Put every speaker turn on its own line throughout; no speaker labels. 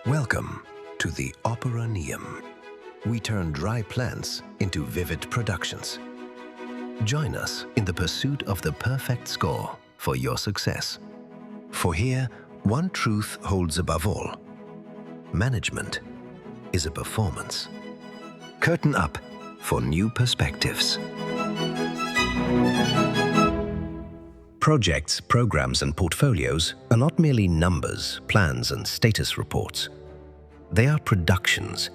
Welcome to the Operaneum. We turn dry plants into vivid productions. Join us in the pursuit of the perfect score for your success. For here, one truth holds above all. Management is a performance. Curtain up for new perspectives. Projects, programs, and portfolios are not merely numbers, plans, and status reports. They are productions,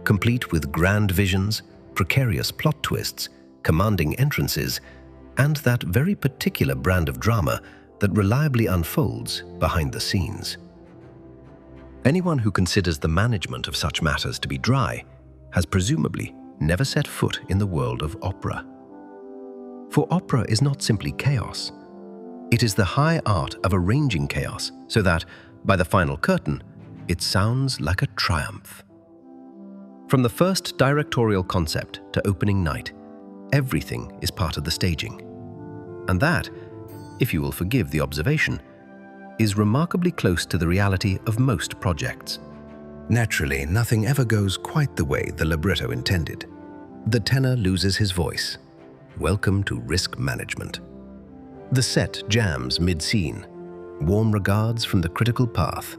complete with grand visions, precarious plot twists, commanding entrances, and that very particular brand of drama that reliably unfolds behind the scenes. Anyone who considers the management of such matters to be dry has presumably never set foot in the world of opera. For opera is not simply chaos. It is the high art of arranging chaos so that, by the final curtain, it sounds like a triumph. From the first directorial concept to opening night, everything is part of the staging. And that, if you will forgive the observation, is remarkably close to the reality of most projects. Naturally, nothing ever goes quite the way the libretto intended. The tenor loses his voice. Welcome to risk management. The set jams mid-scene, warm regards from the critical path.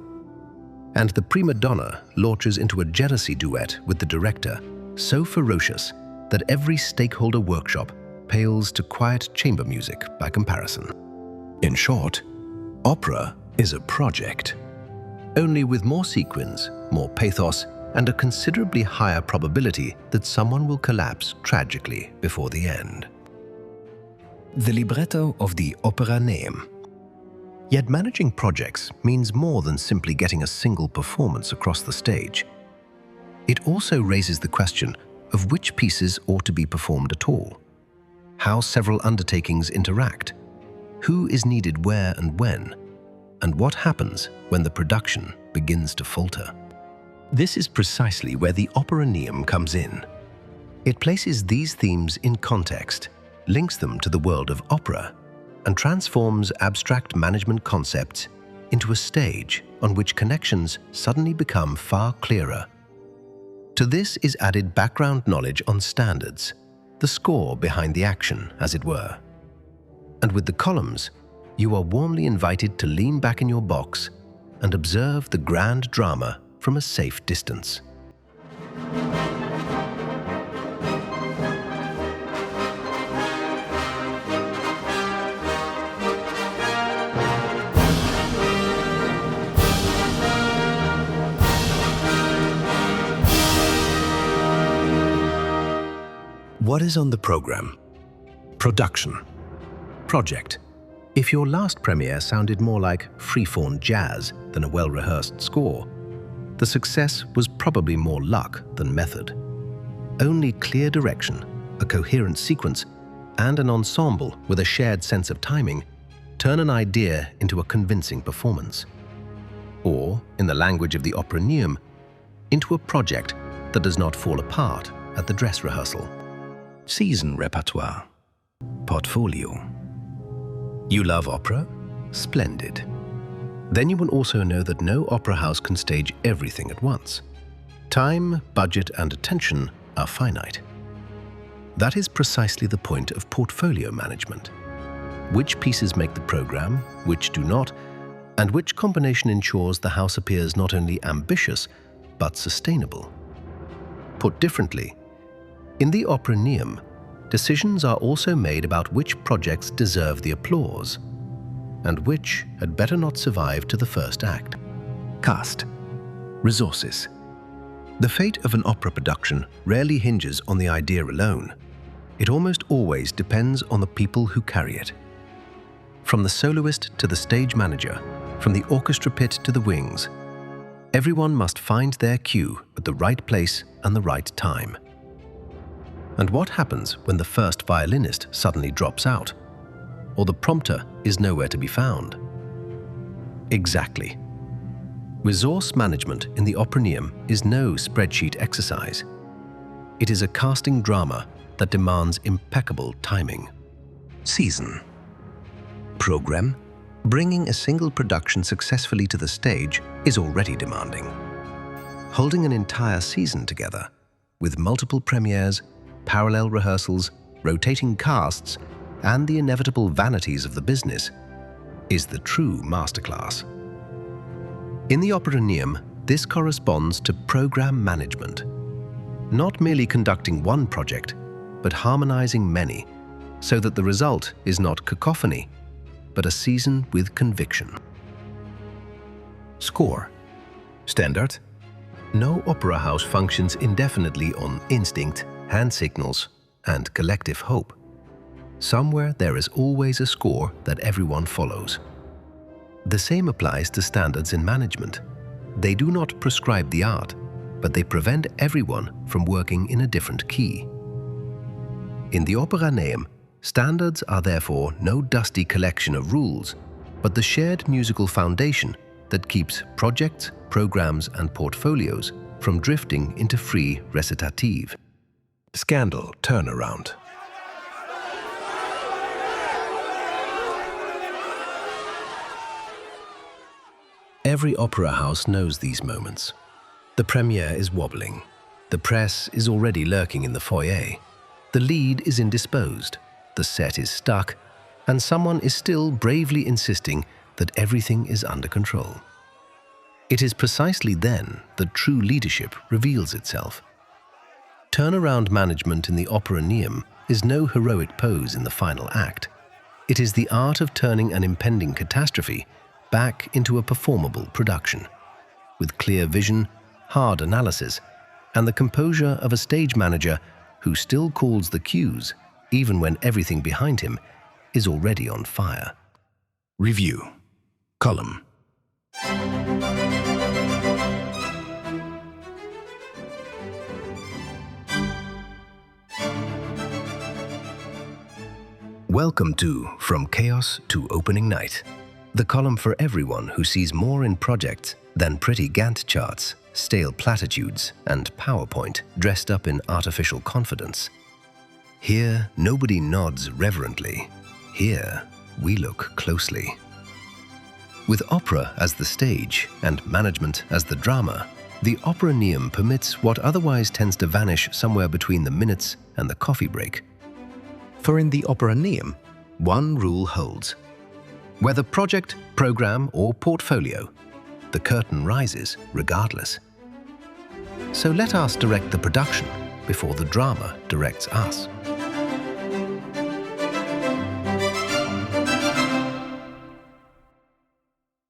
And the prima donna launches into a jealousy duet with the director, so ferocious that every stakeholder workshop pales to quiet chamber music by comparison. In short, opera is a project, only with more sequins, more pathos, and a considerably higher probability that someone will collapse tragically before the end. The libretto of the Operaneum. Yet managing projects means more than simply getting a single performance across the stage. It also raises the question of which pieces ought to be performed at all, how several undertakings interact, who is needed where and when, and what happens when the production begins to falter. This is precisely where the Operaneum comes in. It places these themes in context, links them to the world of opera, and transforms abstract management concepts into a stage on which connections suddenly become far clearer. To this is added background knowledge on standards, the score behind the action, as it were. And with the columns, you are warmly invited to lean back in your box and observe the grand drama from a safe distance. What is on the program? Production. Project. If your last premiere sounded more like freeform jazz than a well-rehearsed score, the success was probably more luck than method. Only clear direction, a coherent sequence, and an ensemble with a shared sense of timing turn an idea into a convincing performance. Or, in the language of the Operaneum, into a project that does not fall apart at the dress rehearsal. Season repertoire. Portfolio. You love opera? Splendid. Then you will also know that no opera house can stage everything at once. Time, budget, and attention are finite. That is precisely the point of portfolio management. Which pieces make the program, which do not, and which combination ensures the house appears not only ambitious, but sustainable. Put differently, in the Operaneum, decisions are also made about which projects deserve the applause, and which had better not survive to the first act. Cast. Resources. The fate of an opera production rarely hinges on the idea alone. It almost always depends on the people who carry it. From the soloist to the stage manager, from the orchestra pit to the wings, everyone must find their cue at the right place and the right time. And what happens when the first violinist suddenly drops out, or the prompter is nowhere to be found? Exactly. Resource management in the Operaneum is no spreadsheet exercise. It is a casting drama that demands impeccable timing. Season. Program. Bringing a single production successfully to the stage is already demanding. holding an entire season together, with multiple premieres, parallel rehearsals, rotating casts, and the inevitable vanities of the business, is the true masterclass. In the Operaneum, this corresponds to program management, not merely conducting one project, but harmonizing many, so that the result is not cacophony, but a season with conviction. Score. Standard. No opera house functions indefinitely on instinct, hand signals, and collective hope. Somewhere there is always a score that everyone follows. The same applies to standards in management. They do not prescribe the art, but they prevent everyone from working in a different key. In the Operaneum, standards are therefore no dusty collection of rules, but the shared musical foundation that keeps projects, programs, and portfolios from drifting into free recitative. Scandal turnaround. Every opera house knows these moments. The premiere is wobbling. The press is already lurking in the foyer. The lead is indisposed. The set is stuck, and someone is still bravely insisting that everything is under control. It is precisely then that true leadership reveals itself. Turnaround management in the Operaneum is no heroic pose in the final act. It is the art of turning an impending catastrophe back into a performable production, with clear vision, hard analysis, and the composure of a stage manager who still calls the cues even when everything behind him is already on fire. Review. Column. Welcome to From Chaos to Opening Night, the column for everyone who sees more in projects than pretty Gantt charts, stale platitudes, and PowerPoint dressed up in artificial confidence. Here, nobody nods reverently. Here, we look closely. With opera as the stage and management as the drama, the Operaneum permits what otherwise tends to vanish somewhere between the minutes and the coffee break. For in the Operaneum, one rule holds. Whether project, program, or portfolio, the curtain rises regardless. So let us direct the production before the drama directs us.